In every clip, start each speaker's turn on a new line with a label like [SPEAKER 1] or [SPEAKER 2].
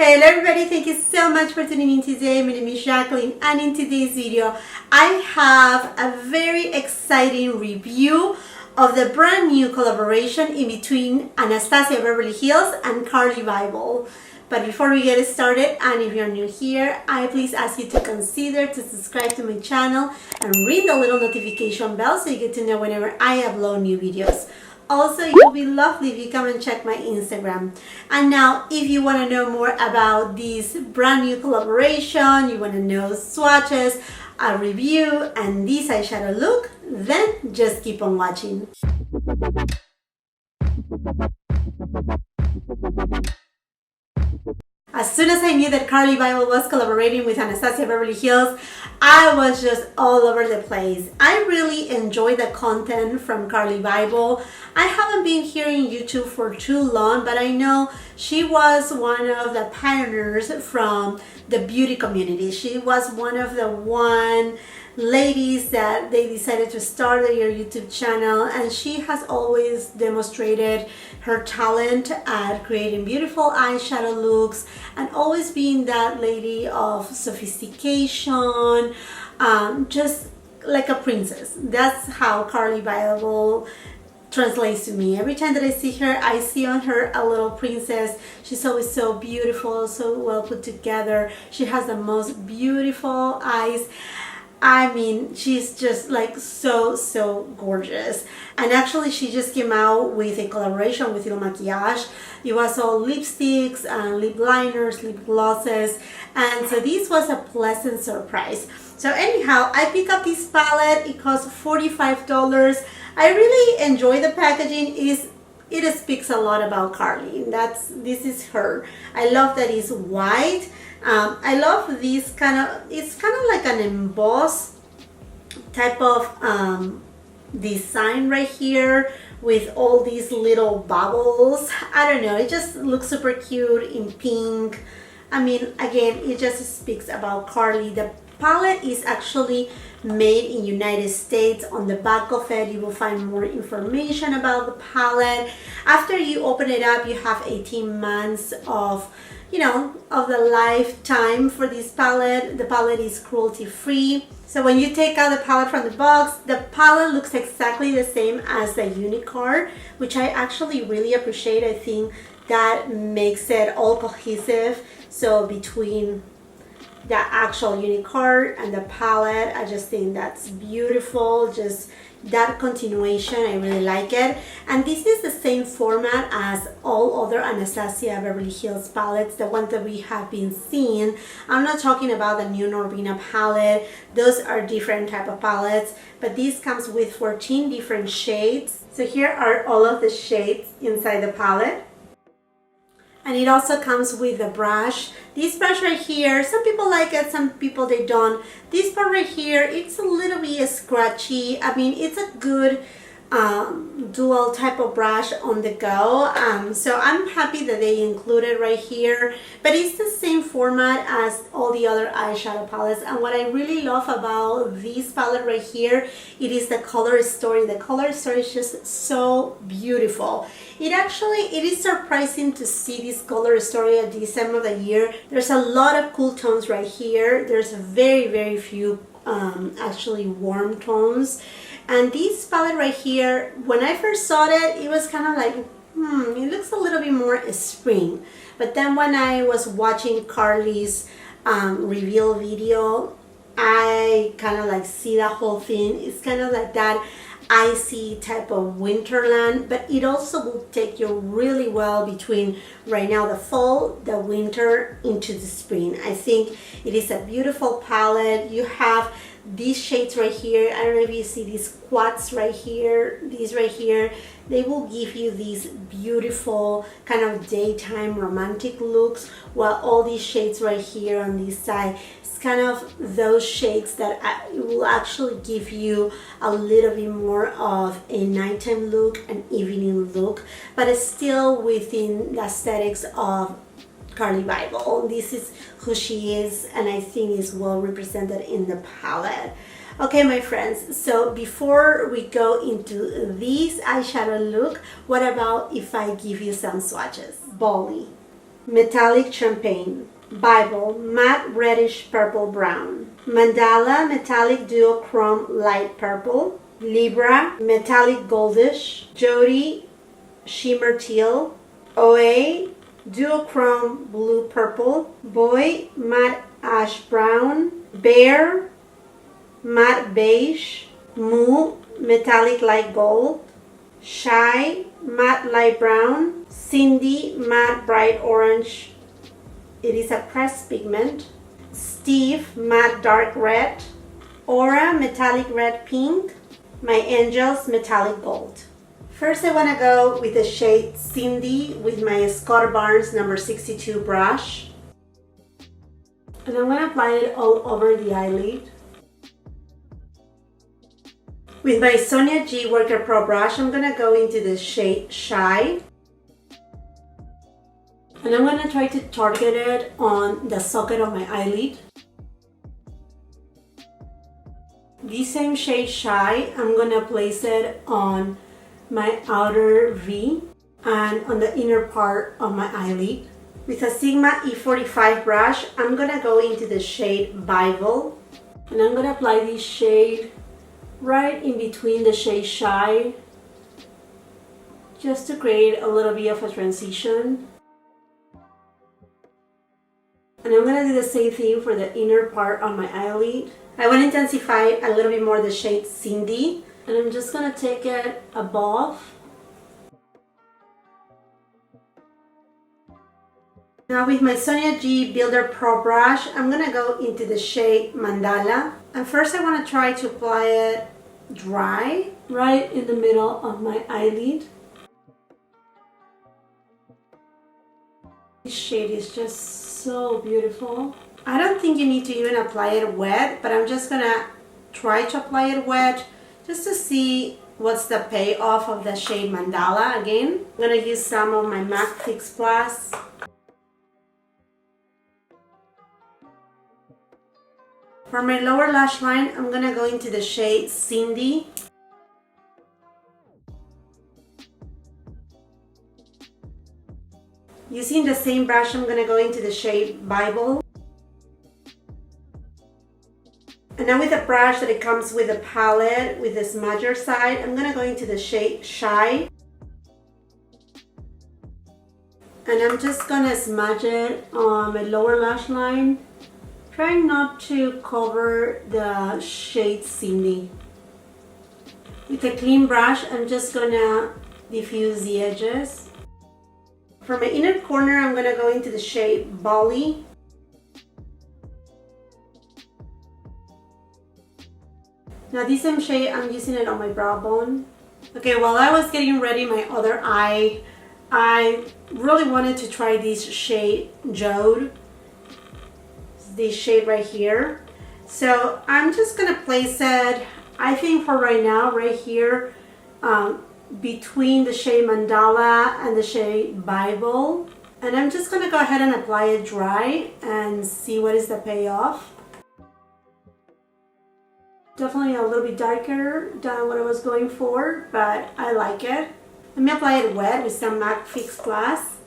[SPEAKER 1] Hello everybody, thank you so much for tuning in today. My name is Jacqueline, and in today's video I have a very exciting review of the brand new collaboration in between Anastasia Beverly Hills and CARLI BYBEL. But before we get started, and if you're new here, I please ask you to consider to subscribe to my channel and ring the little notification bell so you get to know whenever I upload new videos. Also, it will be lovely if you come and check my Instagram. And now, if you want to know more about this brand new collaboration, you want to know swatches, a review, and this eyeshadow look, then just keep on watching. As soon as I knew that CARLI BYBEL was collaborating with Anastasia Beverly Hills, I was just all over the place. I really enjoy the content from CARLI BYBEL. I haven't been here on YouTube for too long, but I know she was one of the pioneers from the beauty community. She was one of the ladies that they decided to start their YouTube channel, and she has always demonstrated her talent at creating beautiful eyeshadow looks and always being that lady of sophistication, just like a princess. That's how CARLI BYBEL translates to me. Every time that I see her, I see on her a little princess. She's always so beautiful, so well put together. She has the most beautiful eyes. I mean, she's just like so gorgeous. And actually, she just came out with a collaboration with FOOTHILL Maquillage. It was all lipsticks and lip liners, lip glosses, and so this was a pleasant surprise. So anyhow, I picked up this palette. It cost $45. I really enjoy the packaging. It speaks a lot about CARLI. This is her. I love that it's white. I love this it's kind of like an embossed type of design right here with all these little bubbles. I don't know, it just looks super cute in pink. I mean, again, it just speaks about CARLI. The palette is actually made in United States. On the back of it, you will find more information about the palette. After you open it up, you have 18 months of the lifetime for this palette. The palette is cruelty free. So when you take out the palette from the box, the palette looks exactly the same as the unit card, which I actually really appreciate. I think that makes it all cohesive. So between the actual unit card and the palette, I just think that's beautiful. Just that continuation, I really like it. And this is the same format as all other Anastasia Beverly Hills palettes, the ones that we have been seeing. I'm not talking about the new Norvina palette. Those are different type of palettes, but this comes with 14 different shades. So here are all of the shades inside the palette. And it also comes with a brush. This brush right here, some people like it, some people they don't. This part right here, it's a little bit scratchy. I mean, it's a good dual type of brush on the go. So I'm happy that they included right here. But it's the same format as all the other eyeshadow palettes. And what I really love about this palette right here, it is the color story. The color story is just so beautiful. It is surprising to see this color story at this time of the year. There's a lot of cool tones right here. There's very few actually warm tones. And this palette right here, when I first saw it, it was kind of like, it looks a little bit more spring. But then when I was watching CARLI's reveal video, I kind of like see that whole thing. It's kind of like that icy type of winterland, but it also will take you really well between right now the fall, the winter, into the spring. I think it is a beautiful palette. You have these shades right here. I don't know if you see these quads right here, these right here. They will give you these beautiful kind of daytime romantic looks, while all these shades right here on this side, it's kind of those shades that will actually give you a little bit more of a nighttime look, an evening look, but it's still within the aesthetics of CARLI BYBEL. This is who she is, and I think is well represented in the palette. Okay, my friends, so before we go into this eyeshadow look, what about if I give you some swatches? Boldly. Metallic Champagne. Bible Matte Reddish Purple Brown. Mandala Metallic Duochrome Light Purple. Libra Metallic Goldish. Jody Shimmer Teal. OA Duochrome Blue Purple. Boy Matte Ash Brown. Bear Matte Beige. Moo Metallic Light Gold. Shy Matte Light Brown. Cindy Matte Bright Orange. It is a pressed pigment. Steve Matte Dark Red. Aura Metallic Red Pink. My Angels Metallic Gold. First I want to go with the shade Cindy with my Scott Barnes number 62 brush. And I'm going to apply it all over the eyelid. With my Sonia G Worker Pro brush, I'm going to go into the shade Shy. And I'm going to try to target it on the socket of my eyelid. The same shade Shy, I'm going to place it on my outer V and on the inner part of my eyelid. With a Sigma E45 brush, I'm going to go into the shade Bible. And I'm going to apply this shade right in between the shade Shy, just to create a little bit of a transition. And I'm going to do the same thing for the inner part on my eyelid. I want to intensify a little bit more the shade Cindy, and I'm just going to take it above. Now with my Sonia G Builder Pro brush, I'm going to go into the shade Mandala. And first I want to try to apply it dry, right in the middle of my eyelid. This shade is just so beautiful. I don't think you need to even apply it wet, but I'm just going to try to apply it wet just to see what's the payoff of the shade Mandala again. I'm going to use some of my MAC Fix Plus. For my lower lash line, I'm going to go into the shade Cindy. Using the same brush, I'm going to go into the shade Bible. And now with the brush that it comes with a palette, with the smudger side, I'm going to go into the shade Shy. And I'm just going to smudge it on my lower lash line. Trying not to cover the shade Cindy. With a clean brush, I'm just gonna diffuse the edges. For my inner corner, I'm gonna go into the shade Bali. Now this same shade, I'm using it on my brow bone. Okay, while I was getting ready my other eye, I really wanted to try this shade Jode. This shade right here. So I'm just gonna place it, I think for right now, right here, between the shade Mandala and the shade Bible. And I'm just gonna go ahead and apply it dry and see what is the payoff. Definitely a little bit darker than what I was going for, but I like it. Let me apply it wet with some MAC Fix Plus.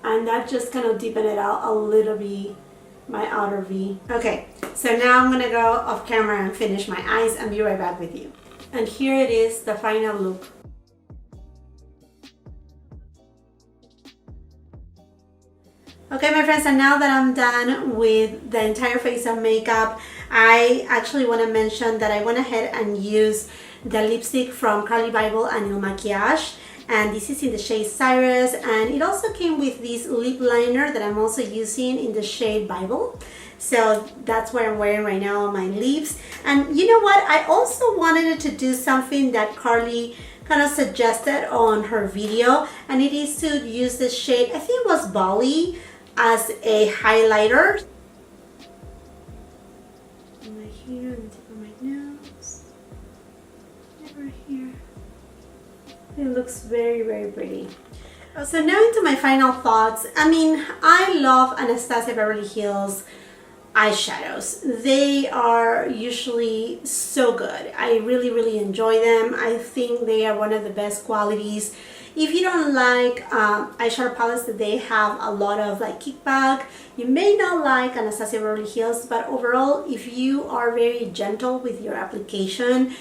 [SPEAKER 1] And that just kind of deepened it out a little bit, my outer V. Okay, so now I'm gonna go off camera and finish my eyes and be right back with you. And here it is, the final look. Okay, my friends, and now that I'm done with the entire face of makeup, I actually want to mention that I went ahead and used the lipstick from CARLI BYBEL and Il Maquillage. And this is in the shade Cyrus, and it also came with this lip liner that I'm also using in the shade Bible. So that's what I'm wearing right now on my lips. And you know what? I also wanted to do something that CARLI kind of suggested on her video, and it is to use the shade, I think it was Bali, as a highlighter. Right here, on the tip of my nose. Right here. It looks very, very pretty. So now into my final thoughts. I mean, I love Anastasia Beverly Hills eyeshadows. They are usually so good. I really, really enjoy them. I think they are one of the best qualities If you don't like eyeshadow palettes that they have a lot of like kickback, you may not like Anastasia Beverly Hills, but overall, if you are very gentle with your application,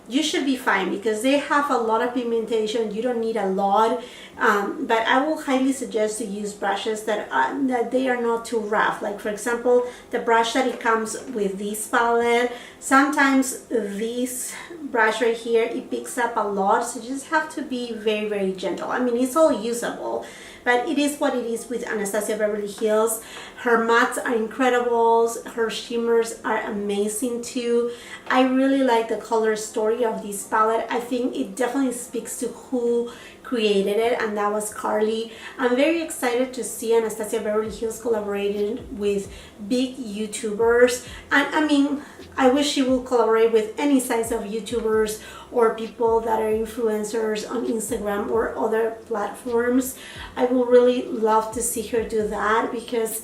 [SPEAKER 1] you should be fine because they have a lot of pigmentation. You don't need a lot, but I will highly suggest to use brushes that they are not too rough. Like for example, the brush that it comes with this palette, sometimes this brush right here, it picks up a lot, so you just have to be very, very gentle. I mean, it's all usable, but it is what it is with Anastasia Beverly Hills. Her mattes are incredible. Her shimmers are amazing too. I really like the color story of this palette. I think it definitely speaks to who created it, and that was CARLI. I'm very excited to see Anastasia Beverly Hills collaborating with big YouTubers. And I mean, I wish she will collaborate with any size of YouTubers or people that are influencers on Instagram or other platforms. I will really love to see her do that because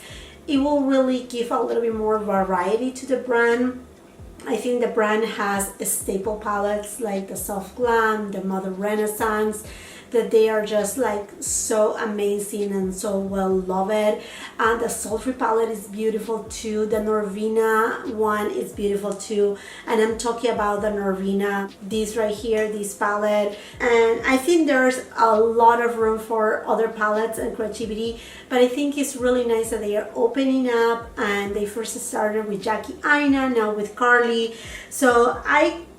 [SPEAKER 1] it will really give a little bit more variety to the brand. I think the brand has staple palettes like the Soft Glam, the Mother Renaissance, that they are just like so amazing and so well loved. And the Sultry palette is beautiful too. The Norvina one is beautiful too, and I'm talking about the Norvina, this right here, this palette. And I think there's a lot of room for other palettes and creativity, but I think it's really nice that they are opening up, and they first started with Jackie Aina, now with CARLI. So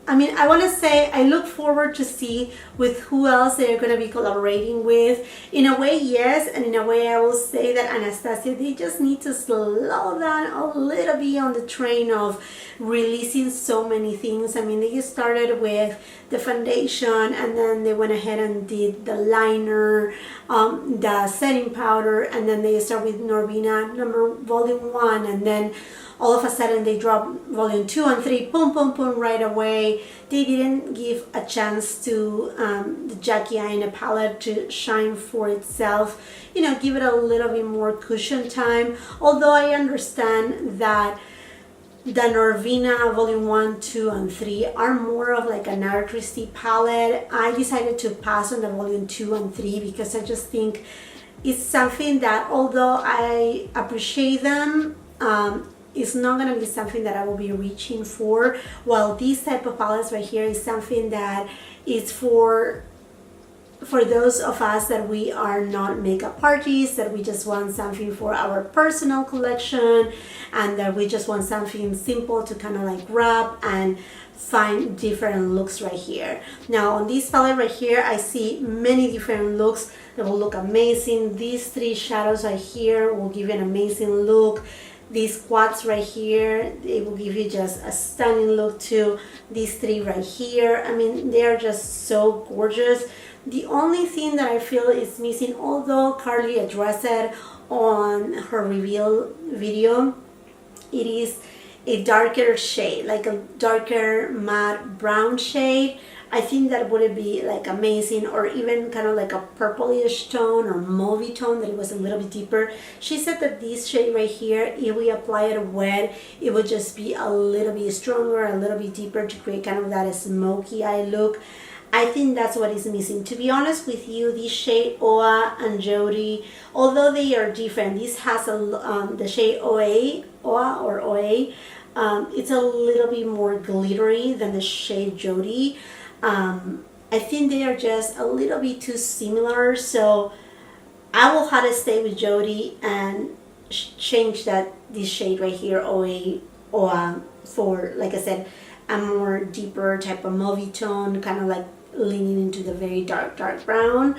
[SPEAKER 1] I mean, I want to say I look forward to see with who else they're going to be collaborating with. In a way, yes, and in a way I will say that Anastasia, they just need to slow down a little bit on the train of releasing so many things. I mean, they started with the foundation, and then they went ahead and did the liner, the setting powder, and then they start with Norvina volume 1, and then all of a sudden they dropped volume 2 and 3, boom, boom, boom, right away. They didn't give a chance to the Jackie Aina palette to shine for itself, you know, give it a little bit more cushion time. Although I understand that the Norvina volume 1, 2, and 3 are more of like an artisty palette. I decided to pass on the volume 2 and 3 because I just think it's something that, although I appreciate them, it's not going to be something that I will be reaching for. While this type of palettes right here is something that is for those of us that we are not makeup artists, that we just want something for our personal collection, and that we just want something simple to kind of like grab and find different looks right here. Now on this palette right here, I see many different looks that will look amazing. These 3 shadows right here will give you an amazing look. These quads right here, they will give you just a stunning look too. These 3 right here, I mean, they are just so gorgeous. The only thing that I feel is missing, although CARLI addressed it on her reveal video, it is a darker shade, like a darker matte brown shade. I think that would be like amazing, or even kind of like a purplish tone or mauvey tone that it was a little bit deeper. She said that this shade right here, if we apply it wet, it would just be a little bit stronger, a little bit deeper to create kind of that smoky eye look. I think that's what is missing. To be honest with you, this shade Oa and Jody, although they are different, this has a the shade Oa, it's a little bit more glittery than the shade Jody. I think they are just a little bit too similar, so I will have to stay with Jody and change this shade right here, Oa, for, like I said, a more deeper type of mauvey tone, kind of like leaning into the very dark brown.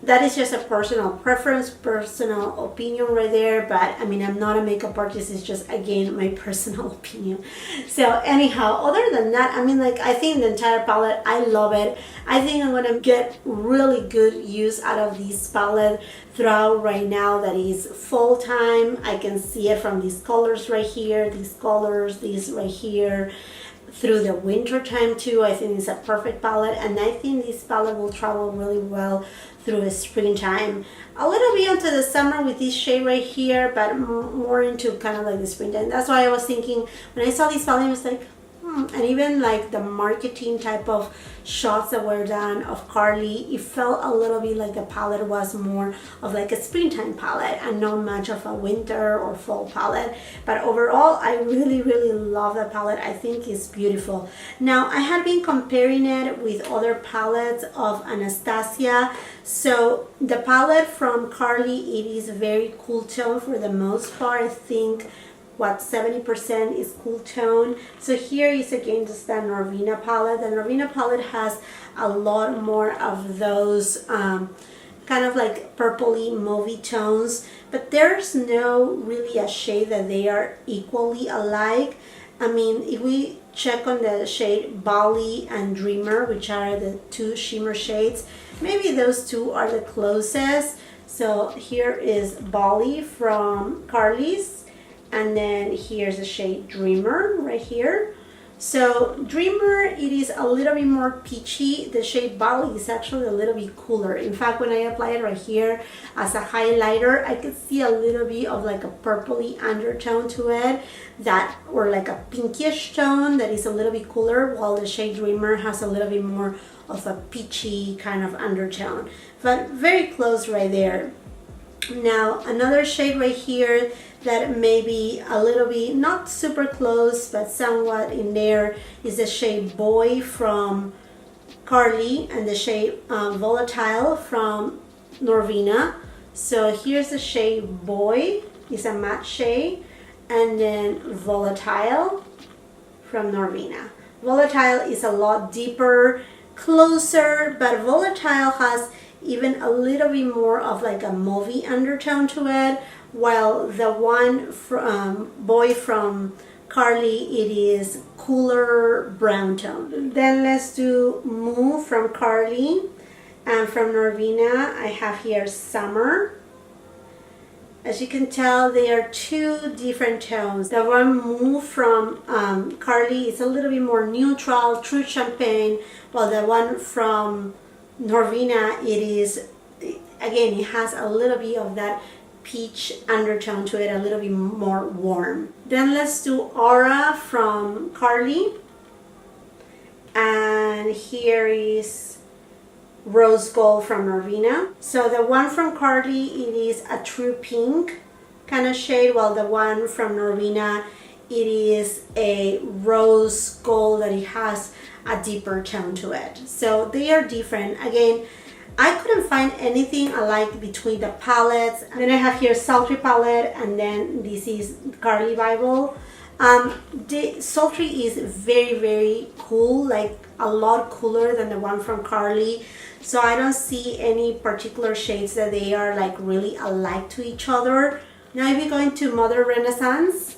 [SPEAKER 1] That is just a personal preference, personal opinion right there, but I mean, I'm not a makeup artist, it's just, again, my personal opinion. So anyhow, other than that, I mean, like, I think the entire palette, I love it. I think I'm gonna get really good use out of this palette throughout right now that is fall time. I can see it from these colors right here, these colors, these right here, through the winter time too. I think it's a perfect palette, and I think this palette will travel really well through the springtime. A little bit into the summer with this shade right here, but more into kind of like the springtime. That's why I was thinking, when I saw this palette, I was like, And even like the marketing type of shots that were done of CARLI, it felt a little bit like the palette was more of like a springtime palette and not much of a winter or fall palette. But overall, I really love the palette. I think it's beautiful. Now, I had been comparing it with other palettes of Anastasia. So the palette from CARLI, it is very cool tone for the most part. I think what 70% is cool tone. So here is again just the Norvina palette. The Norvina palette has a lot more of those kind of like purpley mauvey tones, but there's no really a shade that they are equally alike. I mean, if we check on the shade Bali and Dreamer, which are the two shimmer shades, maybe those two are the closest. So here is Bali from CARLI's, and then here's the shade Dreamer right here. So Dreamer, it is a little bit more peachy. The shade Bali is actually a little bit cooler. In fact, when I apply it right here as a highlighter, I could see a little bit of like a purpley undertone to it, that, or like a pinkish tone that is a little bit cooler, while the shade Dreamer has a little bit more of a peachy kind of undertone. But very close right there. Now, another shade right here that may be a little bit not super close but somewhat in there is the shade Boy from CARLI and the shade Volatile from Norvina. So here's the shade Boy, it's a matte shade, and then Volatile from Norvina. Volatile is a lot deeper, closer, but Volatile has even a little bit more of like a mauvey undertone to it, while the one from Boy from CARLI, it is cooler brown tone. Then let's do Move from CARLI, and from Norvina I have here Summer. As you can tell, they are two different tones. The one Move from CARLI is a little bit more neutral, true champagne, while the one from Norvina, it is, again, it has a little bit of that peach undertone to it, a little bit more warm. Then let's do Aura from CARLI, and here is Rose Gold from Norvina. So the one from CARLI, it is a true pink kind of shade, while the one from Norvina, it is a rose gold that it has a deeper tone to it. So they are different. Again, I couldn't find anything alike between the palettes. And then I have here Sultry Palette, and then this is CARLI BYBEL. The Sultry is very cool, like a lot cooler than the one from CARLI. So I don't see any particular shades that they are like really alike to each other. Now if you go into Mother Renaissance,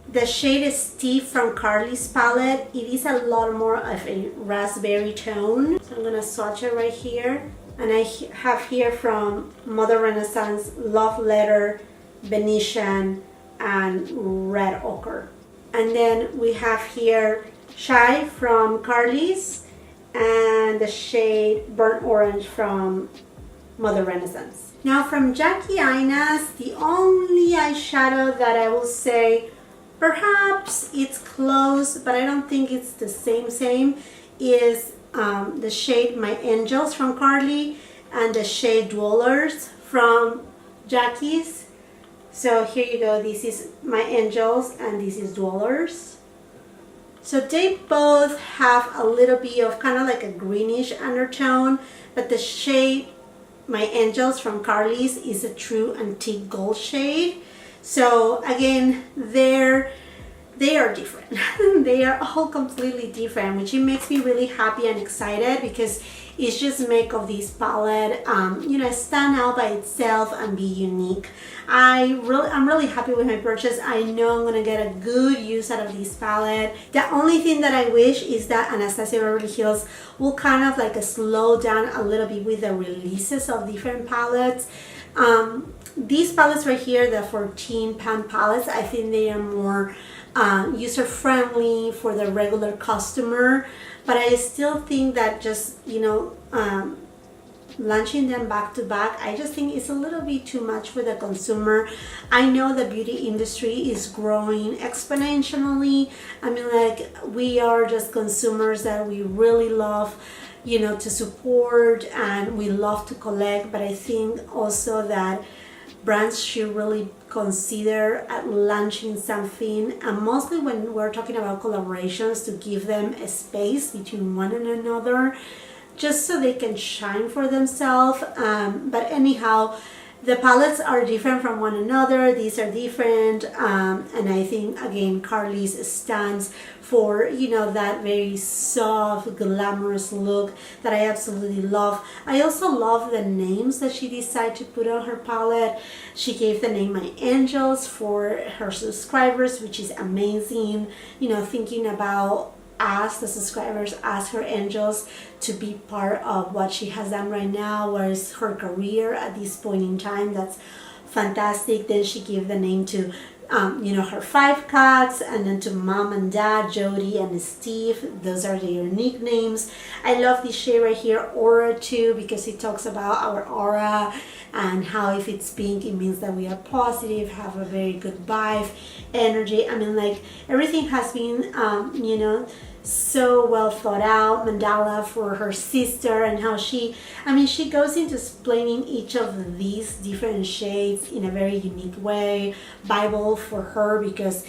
[SPEAKER 1] the shade is Steve from CARLI's palette. It is a lot more of a raspberry tone. So I'm gonna swatch it right here. And I have here from Mother Renaissance Love Letter, Venetian, and Red Ochre. And then we have here Shy from CARLI's, and the shade Burnt Orange from Mother Renaissance. Now from Jackie Ainas, the only eyeshadow that I will say perhaps it's close, but I don't think it's the same, is the shade My Angels from CARLI and the shade Dwellers from Jackie's. So here you go, this is My Angels and this is Dwellers. So they both have a little bit of kind of like a greenish undertone, but the shade My Angels from CARLI's is a true antique gold shade. So again, they are different. They are all completely different, which it makes me really happy and excited, because it's just make of this palette you know, stand out by itself and be unique. I'm really happy with my purchase. I know I'm gonna get a good use out of this palette. The only thing that I wish is that Anastasia Beverly Hills will kind of like slow down a little bit with the releases of different palettes. These palettes right here, the 14-pound palettes, I think they are more user-friendly for the regular customer, but I still think that just, you know, launching them back to back, I just think it's a little bit too much for the consumer. I know the beauty industry is growing exponentially. I mean, like, we are just consumers that we really love, you know, to support, and we love to collect, but I think also that brands should really consider at launching something, and mostly when we're talking about collaborations, to give them a space between one and another, just so they can shine for themselves. But anyhow, the palettes are different from one another. These are different, and I think again CARLI's stands for, you know, that very soft, glamorous look that I absolutely love. I also love the names that she decided to put on her palette. She gave the name My Angels for her subscribers, which is amazing. You know, thinking about us, the subscribers, as her angels, to be part of what she has done right now, whereas her career at this point in time. That's fantastic. Then she gave the name to you know, her 5 cats, and then to mom and dad, Jody and Steve. Those are their nicknames. I love this shade right here, Aura 2, because it talks about our aura and how if it's pink, it means that we are positive, have a very good vibe, energy. I mean, like, everything has been, you know, so well thought out. Mandala for her sister, and how she, I mean, she goes into explaining each of these different shades in a very unique way. Bible for her, because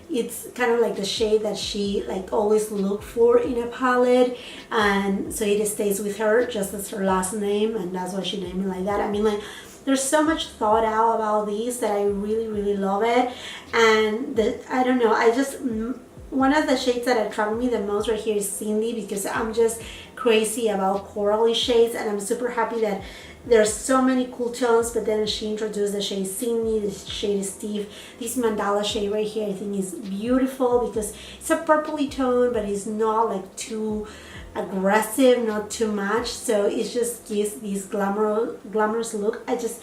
[SPEAKER 1] it's kind of like the shade that she like always looked for in a palette, and so it stays with her just as her last name, and that's why she named it like that. I mean, like, there's so much thought out about these that I really love it. And I don't know, I just, one of the shades that attract me the most right here is Cindy, because I'm just crazy about corally shades, and I'm super happy that there's so many cool tones. But then she introduced the shade Cindy, the shade Steve. This mandala shade right here I think is beautiful, because it's a purpley tone, but it's not like too aggressive, not too much, so it just gives this glamorous look. I just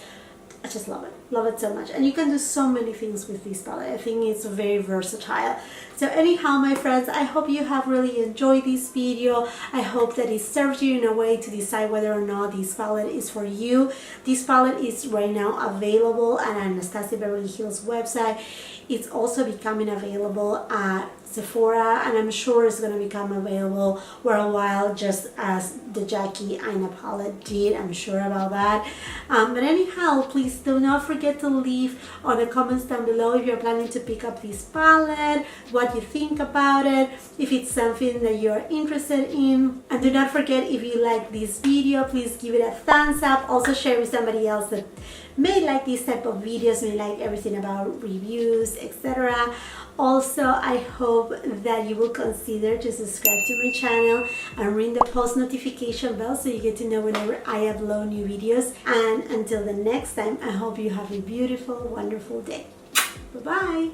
[SPEAKER 1] love it so much. And you can do so many things with this palette. I think it's very versatile. So anyhow, my friends, I hope you have really enjoyed this video. I hope that it served you in a way to decide whether or not this palette is for you. This palette is right now available at Anastasia Beverly Hills website. It's also becoming available at Sephora, and I'm sure it's going to become available worldwide, just as the Jackie Aina palette did. I'm sure about that. But anyhow, please do not forget to leave on the comments down below if you're planning to pick up this palette, what you think about it, if it's something that you're interested in. And do not forget, if you like this video, please give it a thumbs up. Also share with somebody else that may like this type of videos, may like everything about reviews, etc. Also, I hope that you will consider to subscribe to my channel and ring the post notification bell so you get to know whenever I upload new videos. And until the next time, I hope you have a beautiful, wonderful day. Bye-bye.